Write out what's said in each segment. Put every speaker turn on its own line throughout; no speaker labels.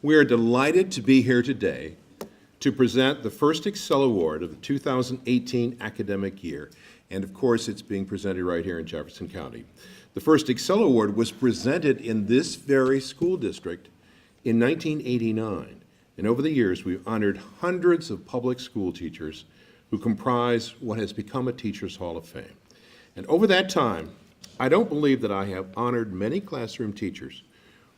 We are delighted to be here today to present the first ExCEL Award of the 2018 academic year. And of course, it's being presented right here in Jefferson County. The first ExCEL Award was presented in this very school district in 1989. And over the years, we've honored hundreds of public school teachers who comprise what has become a Teachers Hall of Fame. And over that time, I don't believe that I have honored many classroom teachers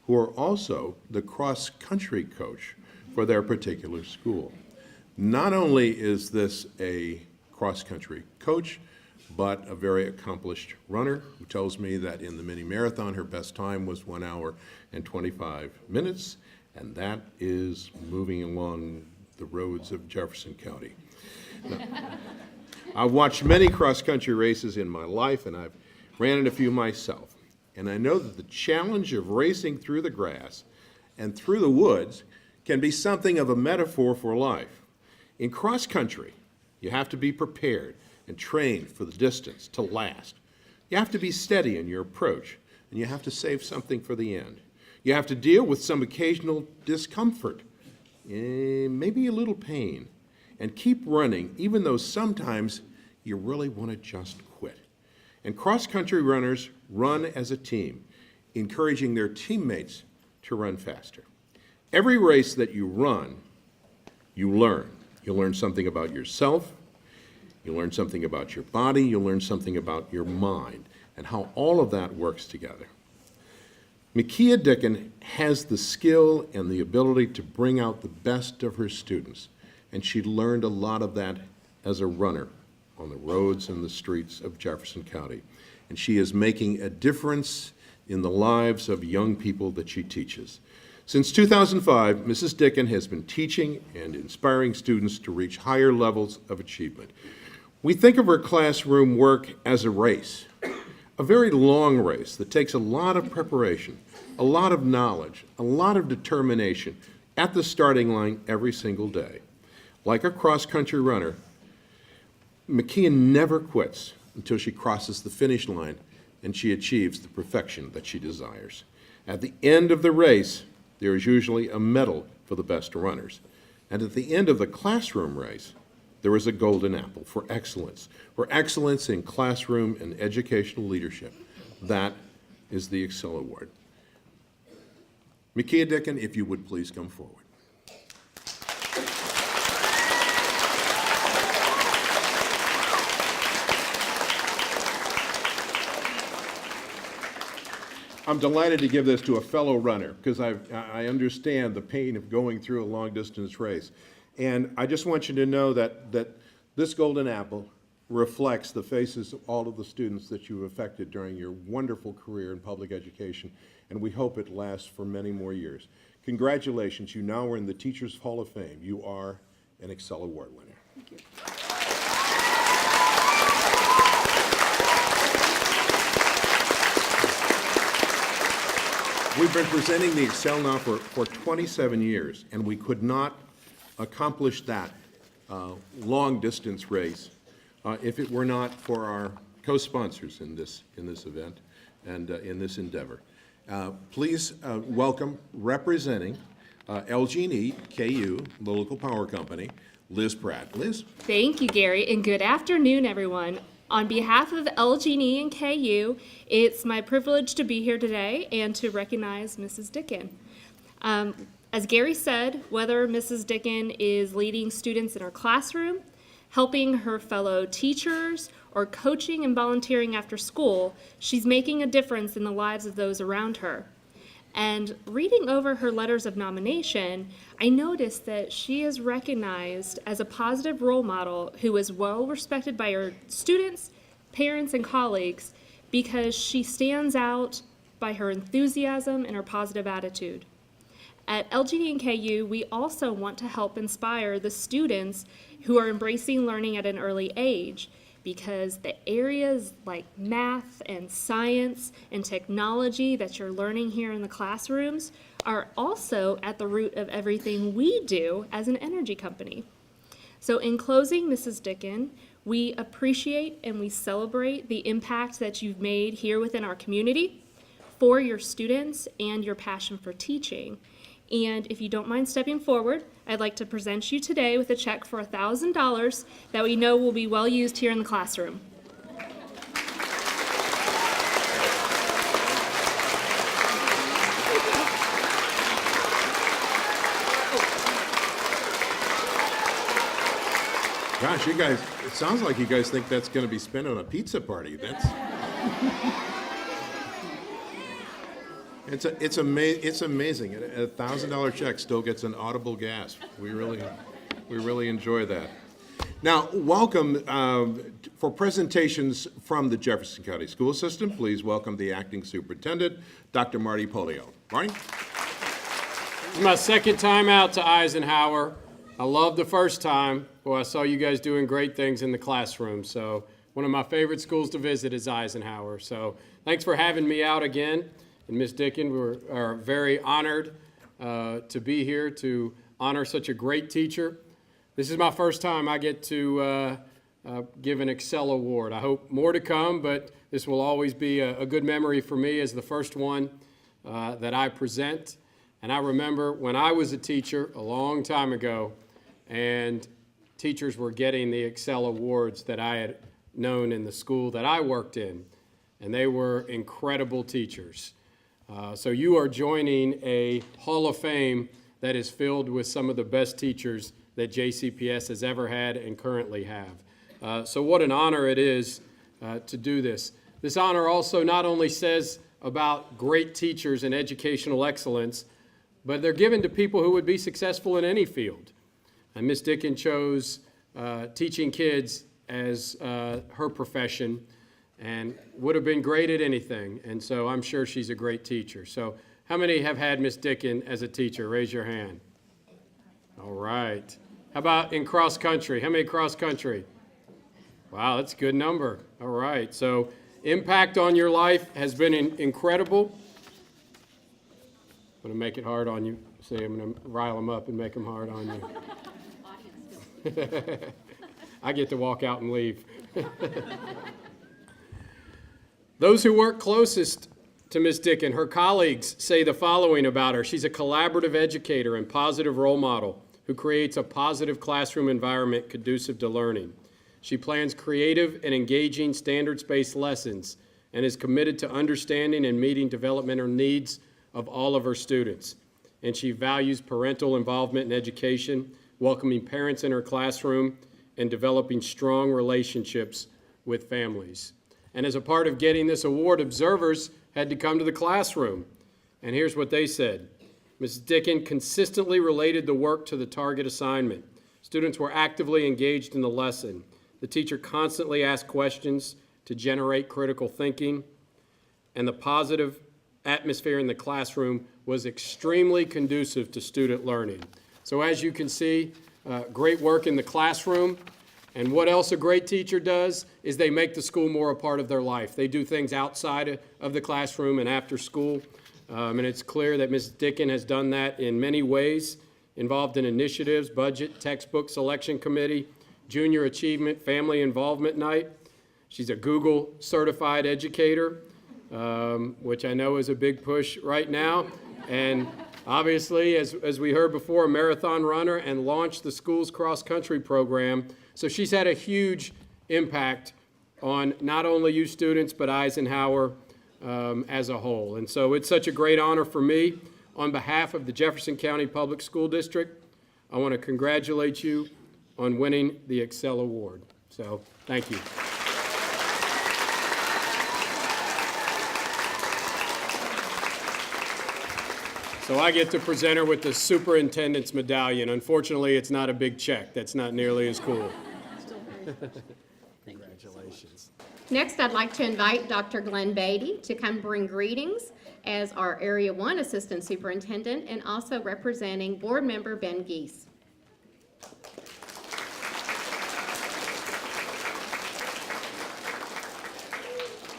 who are also the cross-country coach for their particular school. Not only is this a cross-country coach, but a very accomplished runner who tells me that in the mini marathon, her best time was 1 hour and 25 minutes, and that is moving along the roads of Jefferson County. Now, I've watched many cross-country races in my life, and I've ran in a few myself. And I know that the challenge of racing through the grass and through the woods can be something of a metaphor for life. In cross country, you have to be prepared and trained for the distance to last. You have to be steady in your approach, and you have to save something for the end. You have to deal with some occasional discomfort, maybe a little pain, and keep running even though sometimes you really want to just quit. And cross-country runners run as a team, encouraging their teammates to run faster. Every race that you run, you learn. You learn something about yourself, you learn something about your body, you learn something about your mind, and how all of that works together. Michea Dicken has the skill and the ability to bring out the best of her students, and she learned a lot of that as a runner on the roads and the streets of Jefferson County. And she is making a difference in the lives of young people that she teaches. Since 2005, Mrs. Dicken has been teaching and inspiring students to reach higher levels of achievement. We think of her classroom work as a race, a very long race that takes a lot of preparation, a lot of knowledge, a lot of determination at the starting line every single day. Like a cross-country runner, Michea never quits until she crosses the finish line and she achieves the perfection that she desires. At the end of the race, there is usually a medal for the best runners. And at the end of the classroom race, there is a golden apple for excellence in classroom and educational leadership. That is the ExCEL Award. Michea Dicken, if you would please come forward. I'm delighted to give this to a fellow runner because I understand the pain of going through a long-distance race. And I just want you to know that this golden apple reflects the faces of all of the students that you've affected during your wonderful career in public education, and we hope it lasts for many more years. Congratulations, you now are in the Teachers Hall of Fame. You are an ExCEL Award winner.
Thank you.
We've been presenting the ExCEL now for 27 years, and we could not accomplish that long-distance race if it were not for our co-sponsors in this event and in this endeavor. Please welcome, representing LG&E KU, the local power company, Liz Pratt. Liz?
Thank you, Gary, and good afternoon, everyone. On behalf of LG&E and KU, it's my privilege to be here today and to recognize Mrs. Dicken. As Gary said, whether Mrs. Dicken is leading students in her classroom, helping her fellow teachers, or coaching and volunteering after school, she's making a difference in the lives of those around her. And reading over her letters of nomination, I noticed that she is recognized as a positive role model who is well respected by her students, parents, and colleagues because she stands out by her enthusiasm and her positive attitude. At LG&E and KU, we also want to help inspire the students who are embracing learning at an early age, because the areas like math and science and technology that you're learning here in the classrooms are also at the root of everything we do as an energy company. So in closing, Mrs. Dicken, we appreciate and we celebrate the impact that you've made here within our community for your students and your passion for teaching. And if you don't mind stepping forward, I'd like to present you today with a check for $1,000 that we know will be well used here in the classroom.
Gosh, you guys, it sounds like you guys think that's going to be spent on a pizza party. That's it's amazing. A $1,000 check still gets an audible gasp. We really enjoy that. Now, welcome for presentations from the Jefferson County School System. Please welcome the acting superintendent, Dr. Marty Polio. Marty?
This is my second time out to Eisenhower. I loved the first time. Well, I saw you guys doing great things in the classroom. So one of my favorite schools to visit is Eisenhower. So thanks for having me out again. And Ms. Dicken, we are very honored to be here to honor such a great teacher. This is my first time I get to give an ExCEL award. I hope more to come, but this will always be a good memory for me as the first one that I present. And I remember when I was a teacher a long time ago, and teachers were getting the ExCEL awards that I had known in the school that I worked in, and they were incredible teachers. So you are joining a Hall of Fame that is filled with some of the best teachers that JCPS has ever had and currently have. So what an honor it is to do this. This honor also not only says about great teachers and educational excellence, but they're given to people who would be successful in any field. And Ms. Dicken chose teaching kids as her profession and would have been great at anything. And so I'm sure she's a great teacher. So how many have had Ms. Dicken as a teacher? Raise your hand. All right. How about in cross country? How many cross country? Wow, that's a good number. All right. So impact on your life has been incredible. I'm going to make it hard on you. See, I'm going to rile them up and make them hard on you. I get to walk out and leave. Those who work closest to Ms. Dicken, her colleagues, say the following about her. She's a collaborative educator and positive role model who creates a positive classroom environment conducive to learning. She plans creative and engaging standards-based lessons and is committed to understanding and meeting developmental needs of all of her students. And she values parental involvement in education, welcoming parents in her classroom, and developing strong relationships with families. And as a part of getting this award, observers had to come to the classroom. And here's what they said. Ms. Dicken consistently related the work to the target assignment. Students were actively engaged in the lesson. The teacher constantly asked questions to generate critical thinking, and the positive atmosphere in the classroom was extremely conducive to student learning. So as you can see, great work in the classroom. And what else a great teacher does is they make the school more a part of their life. They do things outside of the classroom and after school. And it's clear that Ms. Dicken has done that in many ways, involved in initiatives, budget, textbook selection committee, junior achievement, family involvement night. She's a Google certified educator, which I know is a big push right now. And obviously, as we heard before, a marathon runner and launched the school's cross-country program. So she's had a huge impact on not only you students, but Eisenhower as a whole. And so it's such a great honor for me. On behalf of the Jefferson County Public School District, I want to congratulate you on winning the ExCEL Award. So thank you. So I get to present her with the Superintendent's Medallion. Unfortunately, it's not a big check. That's not nearly as cool. Congratulations.
Next, I'd like to invite Dr. Glenn Beatty to come bring greetings as our Area 1 Assistant Superintendent and also representing Board Member Ben Geese.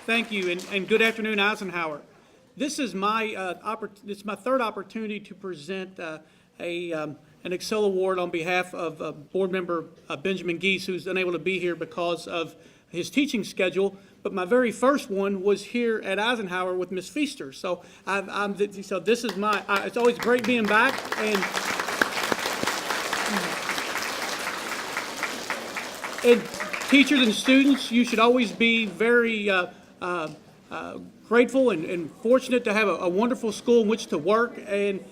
Thank you, and good afternoon, Eisenhower. This is my third opportunity to present an ExCEL Award on behalf of Board Member Benjamin Geese, who's unable to be here because of his teaching schedule. but my very first one was here at Eisenhower with Miss Feaster. So so this is it's always great being back. And teachers and students, you should always be very grateful and fortunate to have a wonderful school in which to work and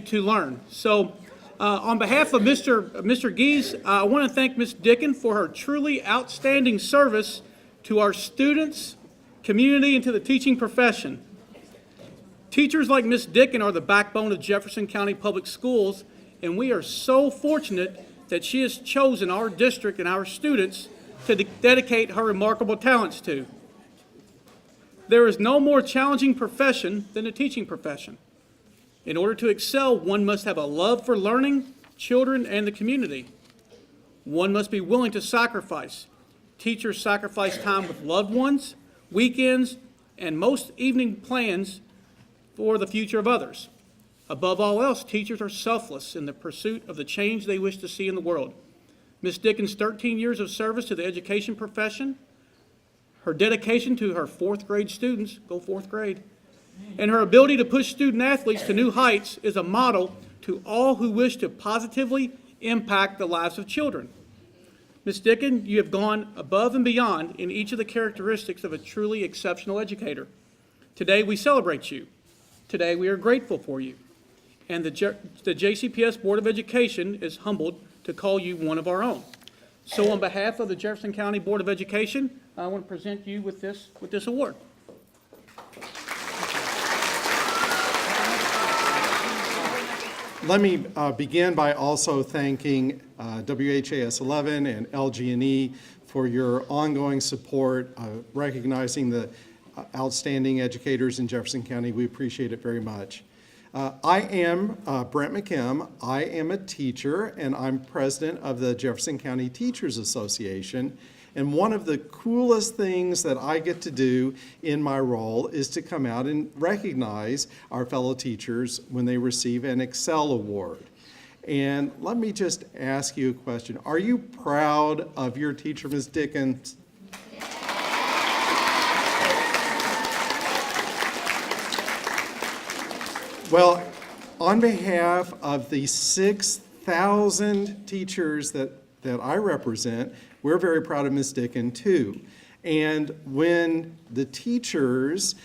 to learn. So on behalf of Mr. Gies, I want to thank Ms. Dicken for her truly outstanding service to our students, community, and to the teaching profession. Teachers like Ms. Dicken are the backbone of Jefferson County Public Schools, and we are so fortunate that she has chosen our district and our students to dedicate her remarkable talents to. There is no more challenging profession than the teaching profession. In order to excel, one must have a love for learning, children, and the community. One must be willing to sacrifice. Teachers sacrifice time with loved ones, weekends, and most evening plans for the future of others. Above all else, teachers are selfless in the pursuit of the change they wish to see in the world. Ms. Dicken's 13 years of service to the education profession, her dedication to her fourth grade students, go fourth grade, and her ability to push student athletes to new heights is a model to all who wish to positively impact the lives of children. Ms. Dicken, you have gone above and beyond in each of the characteristics of a truly exceptional educator. Today we celebrate you. Today we are grateful for you. And the JCPS Board of Education is humbled to call you one of our own. So on behalf of the Jefferson County Board of Education, I want to present you with this award.
Let me begin by also thanking WHAS 11 and LG&E for your ongoing support, recognizing the outstanding educators in Jefferson County. We appreciate it very much. I am Brent McKim. I am a teacher, and I'm president of the Jefferson County Teachers Association. And one of the coolest things that I get to do in my role is to come out and recognize our fellow teachers when they receive an ExCEL award. And let me just ask you a question. Are you proud of your teacher, Ms. Dicken? Well, on behalf of the 6,000 teachers that I represent, we're very proud of Ms. Dicken too. And when the teachers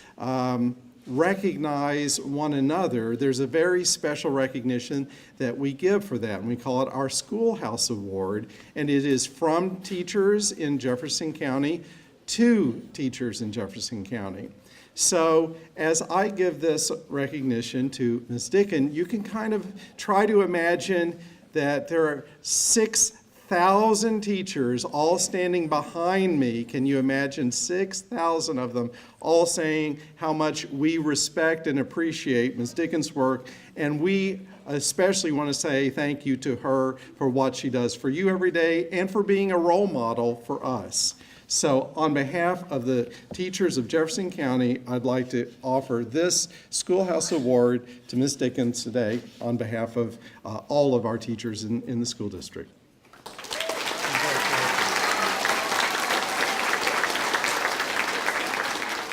recognize one another, there's a very special recognition that we give for that, and we call it our Schoolhouse Award, and it is from teachers in Jefferson County to teachers in Jefferson County. So as I give this recognition to Ms. Dicken, you can kind of try to imagine that there are 6,000 teachers all standing behind me. Can you imagine 6,000 of them all saying how much we respect and appreciate Ms. Dicken's work, and we especially want to say thank you to her for what she does for you every day and for being a role model for us. So on behalf of the teachers of Jefferson County, I'd like to offer this Schoolhouse Award to Ms. Dicken today on behalf of all of our teachers in the school district.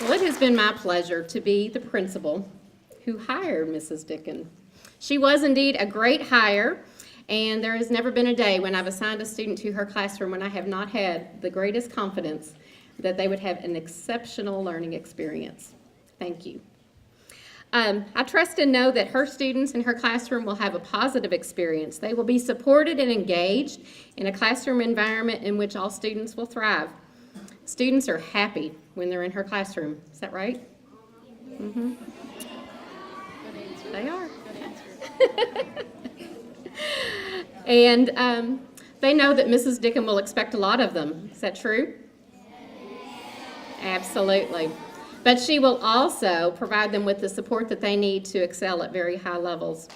Well, it has been my pleasure to be the principal who hired Mrs. Dicken. She was indeed a great hire, and there has never been a day when I've assigned a student to her classroom when I have not had the greatest confidence that they would have an exceptional learning experience. Thank you. I trust and know that her students in her classroom will have a positive experience. They will be supported and engaged in a classroom environment in which all students will thrive. Students are happy when they're in her classroom. Is that right? Mm-hmm. They are. And they know that Mrs. Dicken will expect a lot of them. Is that true? Absolutely. But she will also provide them with the support that they need to excel at very high levels.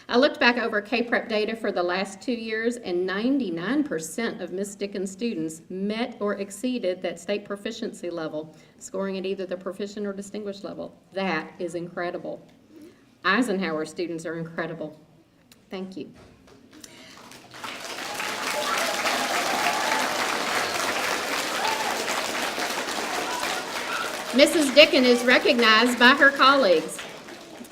I looked back over K-Prep data for the last 2 years, and 99% of Ms. Dicken's students met or exceeded that state proficiency level, scoring at either the proficient or distinguished level. That is incredible. Eisenhower students are incredible. Thank you. Mrs. Dicken is recognized by her colleagues,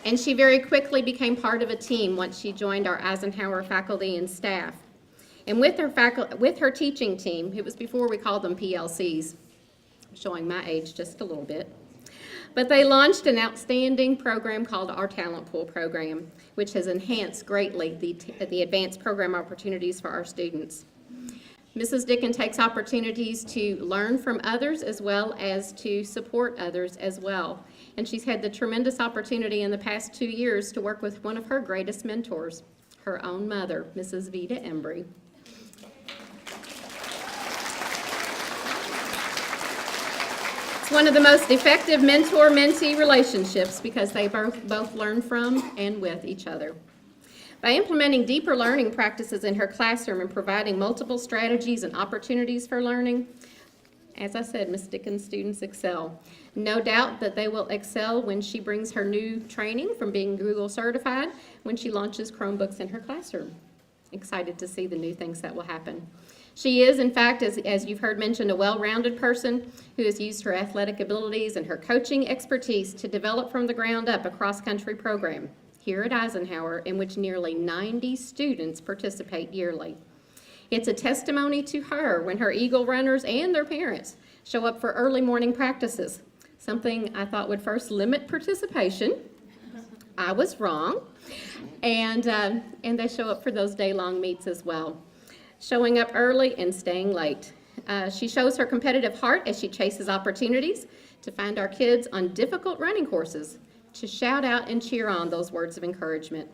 and she very quickly became part of a team once she joined our Eisenhower faculty and staff. And with her teaching team, it was before we called them PLCs, showing my age just a little bit, but they launched an outstanding program called our Talent Pool program, which has enhanced greatly the advanced program opportunities for our students. Mrs. Dicken takes opportunities to learn from others as well as to support others as well. And she's had the tremendous opportunity in the past 2 years to work with one of her greatest mentors, her own mother, Mrs. Vita Embry. It's one of the most effective mentor-mentee relationships because they both learn from and with each other. By implementing deeper learning practices in her classroom and providing multiple strategies and opportunities for learning, as I said, Ms. Dicken's students excel. No doubt that they will excel when she brings her new training from being Google certified when she launches Chromebooks in her classroom. Excited to see the new things that will happen. She is, in fact, as you've heard mentioned, a well-rounded person who has used her athletic abilities and her coaching expertise to develop from the ground up a cross-country program here at Eisenhower, in which nearly 90 students participate yearly. It's a testimony to her when her Eagle runners and their parents show up for early morning practices, something I thought would first limit participation. I was wrong. And they show up for those day-long meets as well, showing up early and staying late. She shows her competitive heart as she chases opportunities to find our kids on difficult running courses, to shout out and cheer on those words of encouragement.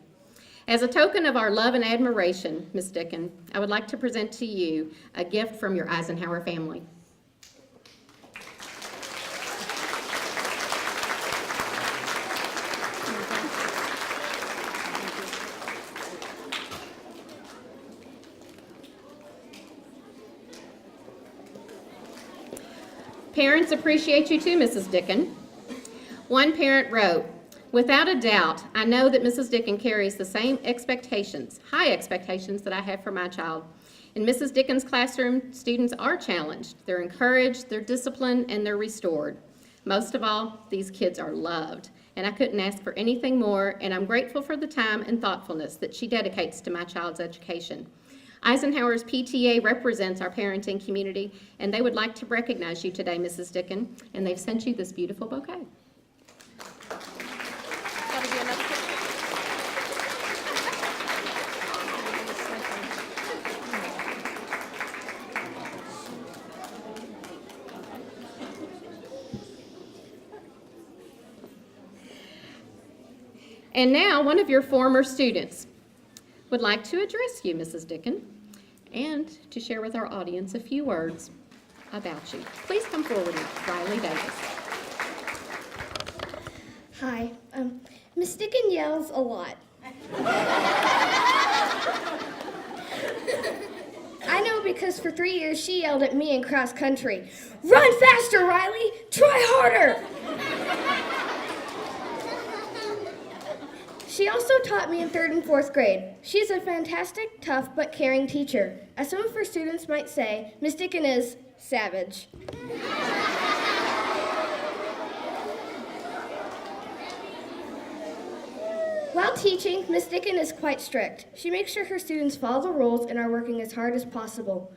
As a token of our love and admiration, Ms. Dicken, I would like to present to you a gift from your Eisenhower family. Parents appreciate you too, Mrs. Dicken. One parent wrote, "Without a doubt, I know that Mrs. Dicken carries the same expectations, high expectations that I have for my child. In Mrs. Dicken's classroom, students are challenged. They're encouraged, they're disciplined, and they're restored. Most of all, these kids are loved, and I couldn't ask for anything more, and I'm grateful for the time and thoughtfulness that she dedicates to my child's education." Eisenhower's PTA represents our parenting community, and they would like to recognize you today, Mrs. Dicken, and they've sent you this beautiful bouquet. And now, one of your former students would like to address you, Mrs. Dicken, and to share with our audience a few words about you. Please come forward, Riley Davis.
Hi, Miss Dicken yells a lot. I know because for 3 years she yelled at me in cross country, "Run faster, Riley! Try harder!" She also taught me in 3rd and 4th grade. She is a fantastic, tough, but caring teacher. As some of her students might say, Miss Dicken is savage. While teaching, Miss Dicken is quite strict. She makes sure her students follow the rules and are working as hard as possible.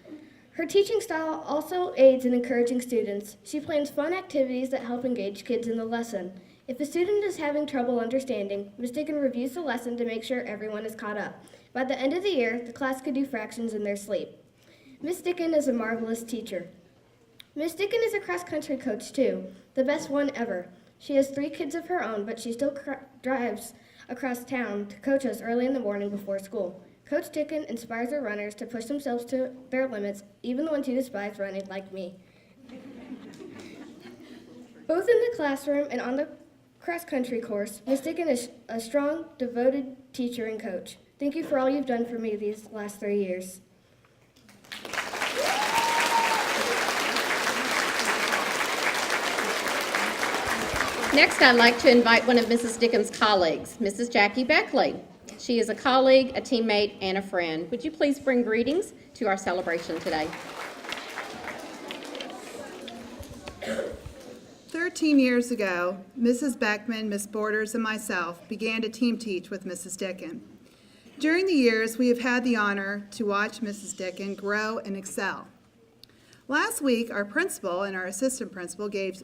Her teaching style also aids in encouraging students. She plans fun activities that help engage kids in the lesson. If a student is having trouble understanding, Ms. Dicken reviews the lesson to make sure everyone is caught up. By the end of the year, the class could do fractions in their sleep. Ms. Dicken is a marvelous teacher. Ms. Dicken is a cross-country coach too, the best one ever. She has 3 kids of her own, but she still drives across town to coach us early in the morning before school. Coach Dicken inspires her runners to push themselves to their limits, even the ones who despise running like me. Both in the classroom and on the cross-country course, Ms. Dicken is a strong, devoted teacher and coach. Thank you for all you've done for me these last 3 years.
Next, I'd like to invite one of Mrs. Dicken's colleagues, Mrs. Jackie Beckley. She is a colleague, a teammate, and a friend. Would you please bring greetings to our celebration today?
13 years ago, Mrs. Beckman, Miss Borders, and myself began to team teach with Mrs. Dicken. During the years, we have had the honor to watch Mrs. Dicken grow and excel. Last week, our principal and our assistant principal gave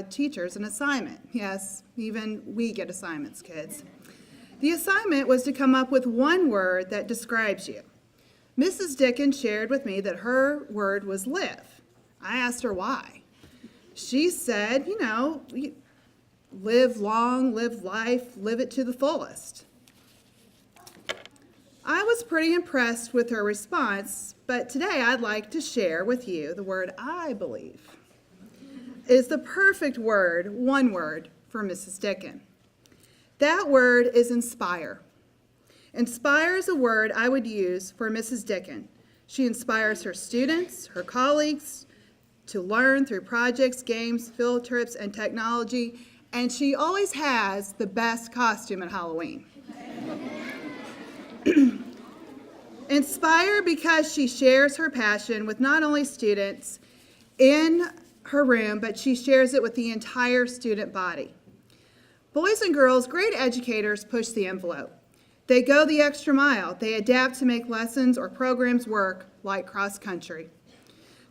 teachers an assignment. Yes, even we get assignments, kids. The assignment was to come up with one word that describes you. Mrs. Dicken shared with me that her word was live. I asked her why. She said, live long, live life, live it to the fullest. I was pretty impressed with her response, but today I'd like to share with you the word I believe is the perfect word, one word, for Mrs. Dicken. That word is inspire. Inspire is a word I would use for Mrs. Dicken. She inspires her students, her colleagues, to learn through projects, games, field trips, and technology, and she always has the best costume at Halloween. Inspire because she shares her passion with not only students in her room, but she shares it with the entire student body. Boys and girls, great educators push the envelope. They go the extra mile. They adapt to make lessons or programs work, like cross country.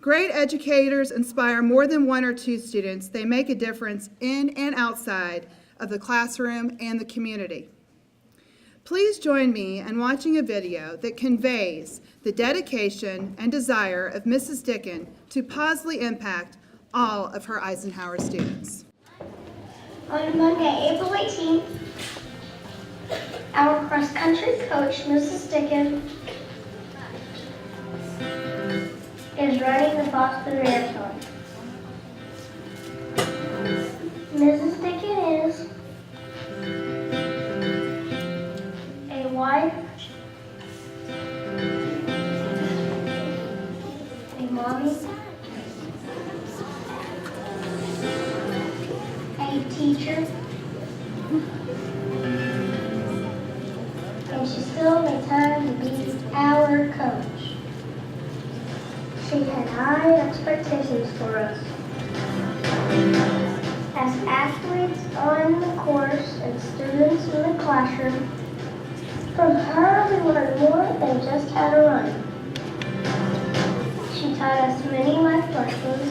Great educators inspire more than one or two students. They make a difference in and outside of the classroom and the community. Please join me in watching a video that conveys the dedication and desire of Mrs. Dicken to positively impact all of her Eisenhower students.
On Monday, April 18th, our cross-country coach, Mrs. Dicken, is running the Boston Marathon. Mrs. Dicken is a wife, a mommy, a teacher, and she still made time to be our coach. She had high expectations for us. As athletes on the course and students in the classroom, from her we learned more than just how to run. She taught us many life lessons.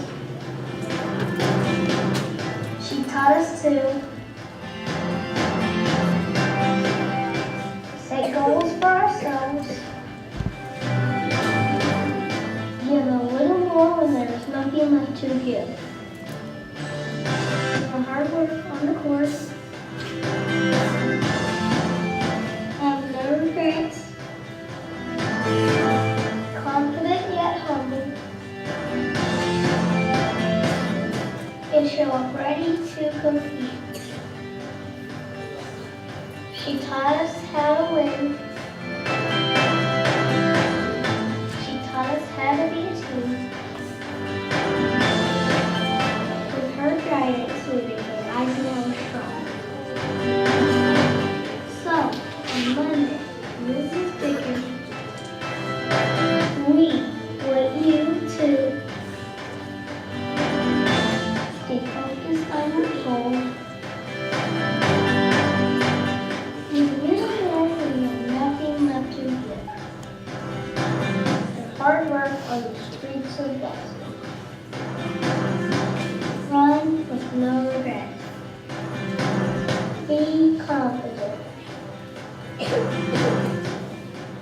She taught us to set goals for ourselves, give a little more when there is nothing left to give. The hard work on the course, have no regrets, confident yet humble, and show up ready to compete. She taught us how to win. She taught us how to be a team. With her guidance, we became Eisenhower strong. So, on Monday, Mrs. Dicken, we want you to stay focused on your goal. You realize that you have nothing left to give. And hard work on the streets of Boston. Run with no regrets. Be confident.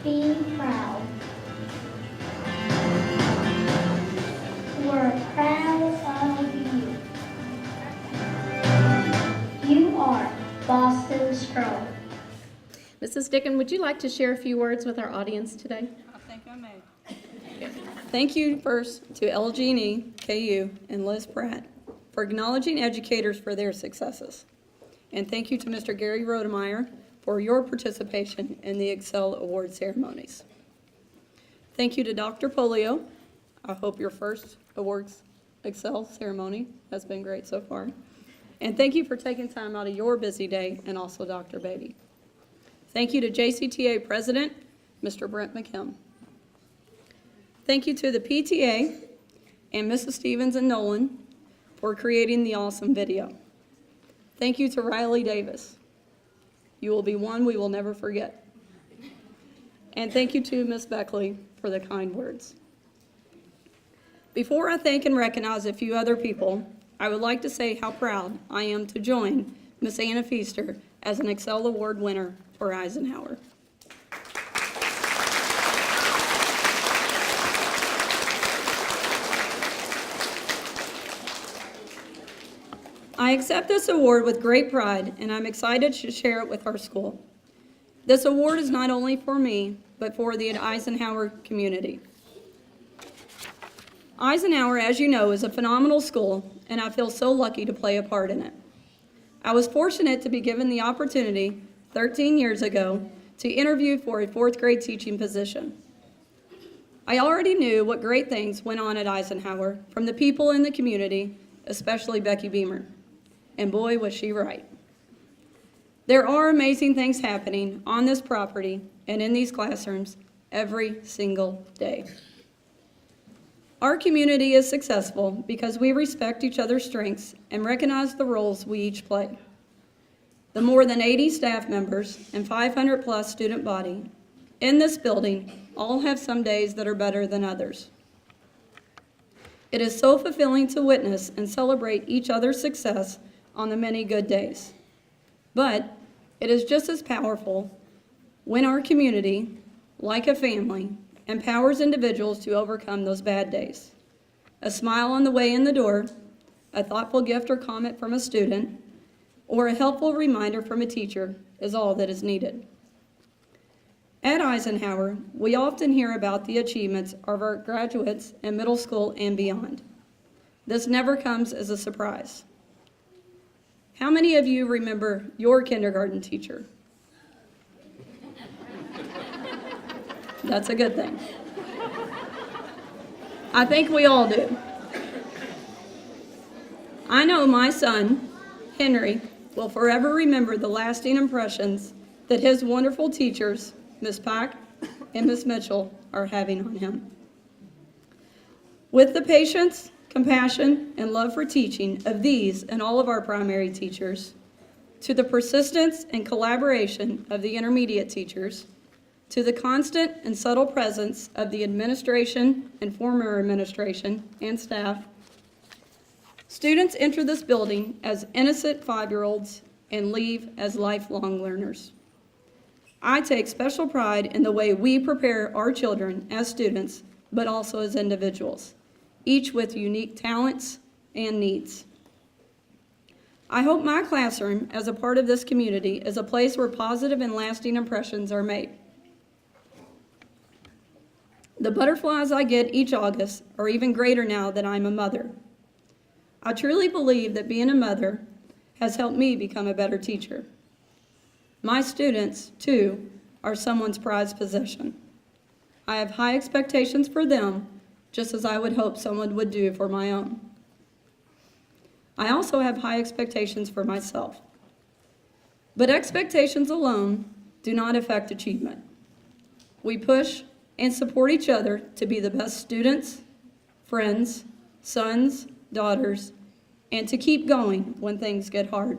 Be proud. We're proud of you. You are Boston strong.
Mrs. Dicken, would you like to share a few words with our audience today?
I think I may. Thank you first to LG&E KU and Liz Pratt for acknowledging educators for their successes. And thank you to Mr. Gary Rodemeyer for your participation in the ExCEL award ceremonies. Thank you to Dr. Polio. I hope your first awards ExCEL ceremony has been great so far. And thank you for taking time out of your busy day, and also Dr. Beatty. Thank you to JCTA President, Mr. Brent McKim. Thank you to the PTA and Mrs. Stevens and Nolan for creating the awesome video. Thank you to Riley Davis. You will be one we will never forget. And thank you to Ms. Beckley for the kind words. Before I thank and recognize a few other people, I would like to say how proud I am to join Ms. Anna Feaster as an ExCEL Award winner for Eisenhower. I accept this award with great pride, and I'm excited to share it with our school. This award is not only for me, but for the Eisenhower community. Eisenhower, as you know, is a phenomenal school, and I feel so lucky to play a part in it. I was fortunate to be given the opportunity 13 years ago to interview for a 4th grade teaching position. I already knew what great things went on at Eisenhower from the people in the community, especially Becky Beamer. And boy, was she right. There are amazing things happening on this property and in these classrooms every single day. Our community is successful because we respect each other's strengths and recognize the roles we each play. The more than 80 staff members and 500+ student body in this building all have some days that are better than others. It is so fulfilling to witness and celebrate each other's success on the many good days. But it is just as powerful when our community, like a family, empowers individuals to overcome those bad days. A smile on the way in the door, a thoughtful gift or comment from a student, or a helpful reminder from a teacher is all that is needed. At Eisenhower, we often hear about the achievements of our graduates in middle school and beyond. This never comes as a surprise. How many of you remember your kindergarten teacher? That's a good thing. I think we all do. I know my son, Henry, will forever remember the lasting impressions that his wonderful teachers, Ms. Pack and Ms. Mitchell, are having on him. With the patience, compassion, and love for teaching of these and all of our primary teachers, to the persistence and collaboration of the intermediate teachers, to the constant and subtle presence of the administration and former administration and staff, students enter this building as innocent 5-year-olds and leave as lifelong learners. I take special pride in the way we prepare our children as students, but also as individuals, each with unique talents and needs. I hope my classroom, as a part of this community, is a place where positive and lasting impressions are made. The butterflies I get each August are even greater now that I'm a mother. I truly believe that being a mother has helped me become a better teacher. My students, too, are someone's prized possession. I have high expectations for them, just as I would hope someone would do for my own. I also have high expectations for myself. But expectations alone do not affect achievement. We push and support each other to be the best students, friends, sons, daughters, and to keep going when things get hard.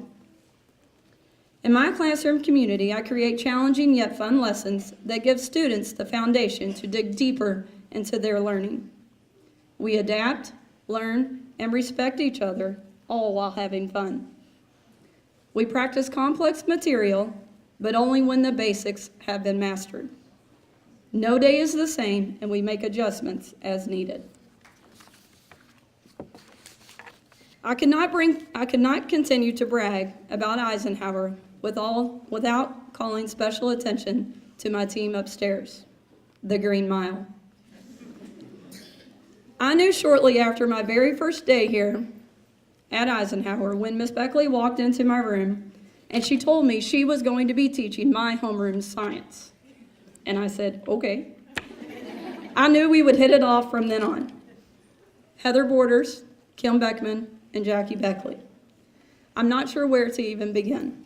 In my classroom community, I create challenging yet fun lessons that give students the foundation to dig deeper into their learning. We adapt, learn, and respect each other, all while having fun. We practice complex material, but only when the basics have been mastered. No day is the same, and we make adjustments as needed. I could not continue to brag about Eisenhower without calling special attention to my team upstairs, the Green Mile. I knew shortly after my very first day here at Eisenhower when Miss Beckley walked into my room and she told me she was going to be teaching my homeroom science. And I said, okay. I knew we would hit it off from then on. Heather Borders, Kim Beckman, and Jackie Beckley. I'm not sure where to even begin.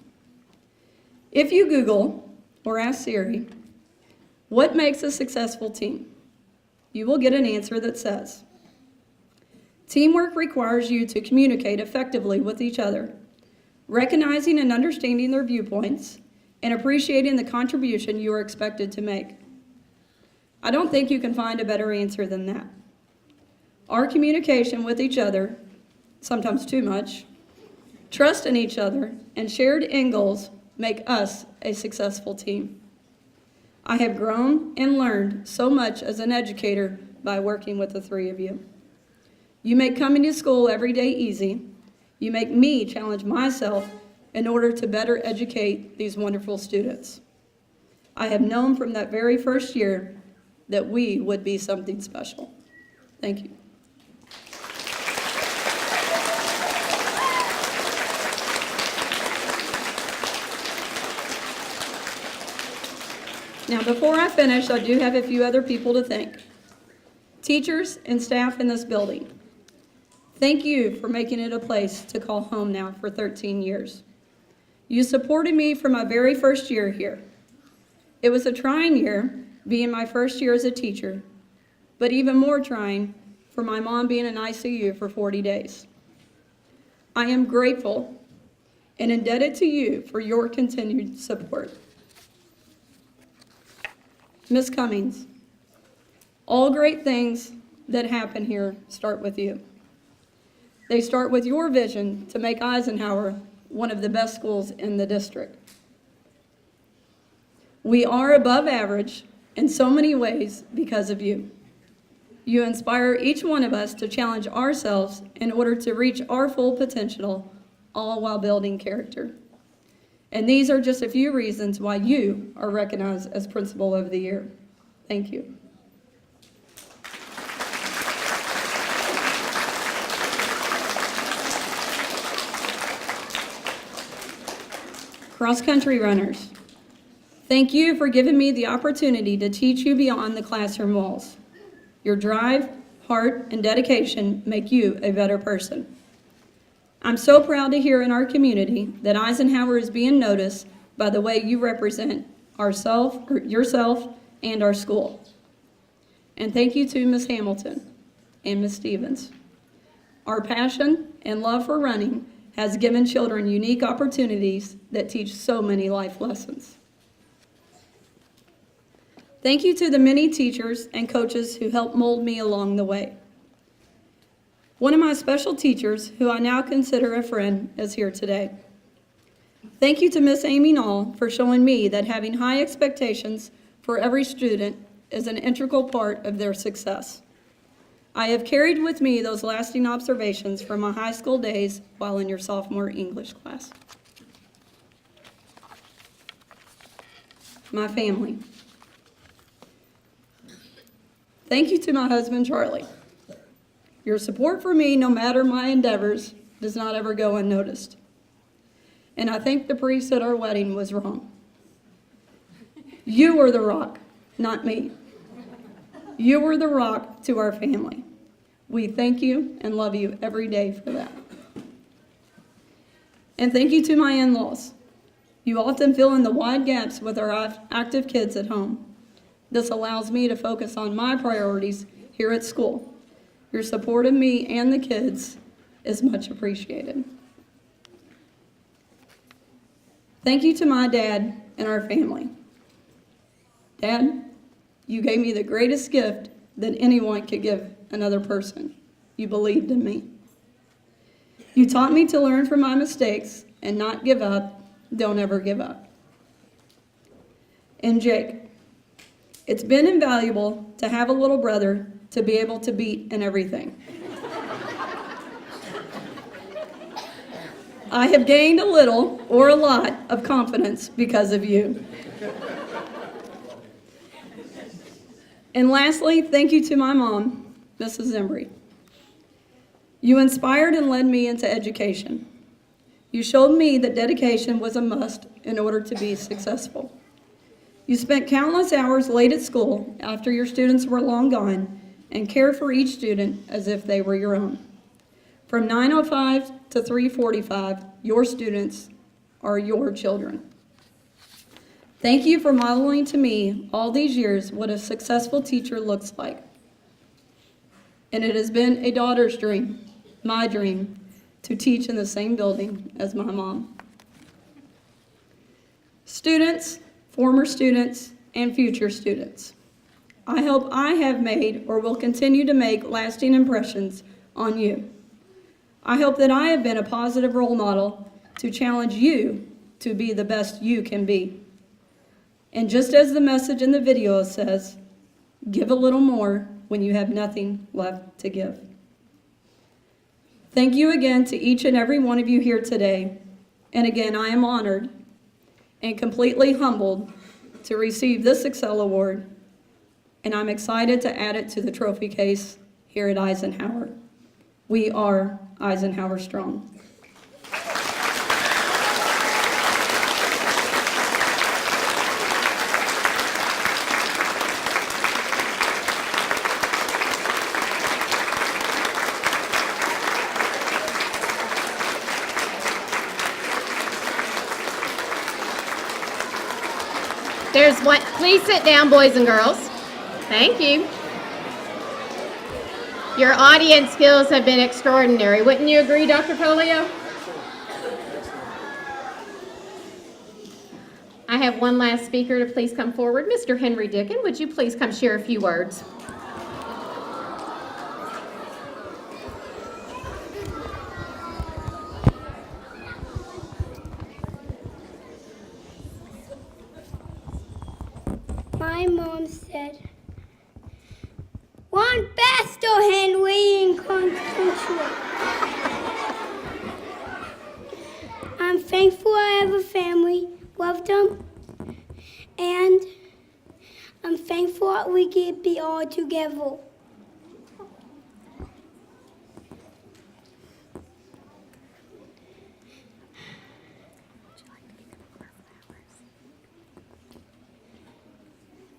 If you Google or ask Siri, what makes a successful team? You will get an answer that says, Teamwork requires you to communicate effectively with each other, recognizing and understanding their viewpoints, and appreciating the contribution you are expected to make. I don't think you can find a better answer than that. Our communication with each other, sometimes too much, trust in each other, and shared end goals make us a successful team. I have grown and learned so much as an educator by working with the three of you. You make coming to school every day easy. You make me challenge myself in order to better educate these wonderful students. I have known from that very first year that we would be something special. Thank you. Now, before I finish, I do have a few other people to thank. Teachers and staff in this building, thank you for making it a place to call home now for 13 years. You supported me from my very first year here. It was a trying year, being my first year as a teacher, but even more trying for my mom being in ICU for 40 days. I am grateful and indebted to you for your continued support. Ms. Cummings, all great things that happen here start with you. They start with your vision to make Eisenhower one of the best schools in the district. We are above average in so many ways because of you. You inspire each one of us to challenge ourselves in order to reach our full potential, all while building character. And these are just a few reasons why you are recognized as Principal of the Year. Thank you. Cross-country runners, thank you for giving me the opportunity to teach you beyond the classroom walls. Your drive, heart, and dedication make you a better person. I'm so proud to hear in our community that Eisenhower is being noticed by the way you represent yourself and our school. And thank you to Ms. Hamilton and Ms. Stevens. Our passion and love for running has given children unique opportunities that teach so many life lessons. Thank you to the many teachers and coaches who helped mold me along the way. One of my special teachers, who I now consider a friend, is here today. Thank you to Miss Amy Knoll for showing me that having high expectations for every student is an integral part of their success. I have carried with me those lasting observations from my high school days while in your sophomore English class. My family. Thank you to my husband, Charlie. Your support for me, no matter my endeavors, does not ever go unnoticed. And I think the priest at our wedding was wrong. You were the rock, not me. You were the rock to our family. We thank you and love you every day for that. And thank you to my in-laws. You often fill in the wide gaps with our active kids at home. This allows me to focus on my priorities here at school. Your support of me and the kids is much appreciated. Thank you to my dad and our family. Dad, you gave me the greatest gift that anyone could give another person. You believed in me. You taught me to learn from my mistakes and not give up. Don't ever give up. And Jake, it's been invaluable to have a little brother to be able to beat in everything. I have gained a little or a lot of confidence because of you. And lastly, thank you to my mom, Mrs. Embry. You inspired and led me into education. You showed me that dedication was a must in order to be successful. You spent countless hours late at school after your students were long gone and cared for each student as if they were your own. From 9:05 to 3:45, your students are your children. Thank you for modeling to me all these years what a successful teacher looks like. and it has been a daughter's dream, my dream, to teach in the same building as my mom. Students, former students, and future students, I hope I have made or will continue to make lasting impressions on you. I hope that I have been a positive role model to challenge you to be the best you can be. And just as the message in the video says, give a little more when you have nothing left to give. Thank you again to each and every one of you here today. And again, I am honored and completely humbled to receive this ExCEL Award, and I'm excited to add it to the trophy case here at Eisenhower. We are Eisenhower Strong.
There's one. Please sit down, boys and girls. Thank you. Your audience skills have been extraordinary. Wouldn't you agree, Dr. Polio? I have one last speaker to please come forward. Mr. Henry Dicken, would you please come share a few words?
My mom said, "One faster, Henry, and concentrate." I'm thankful I have a family, love them, and I'm thankful that we can be all together.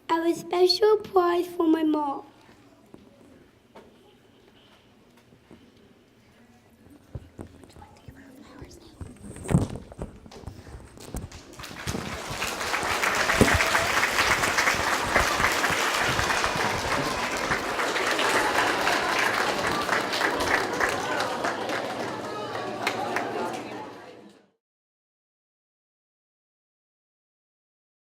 I have a special prize for my mom.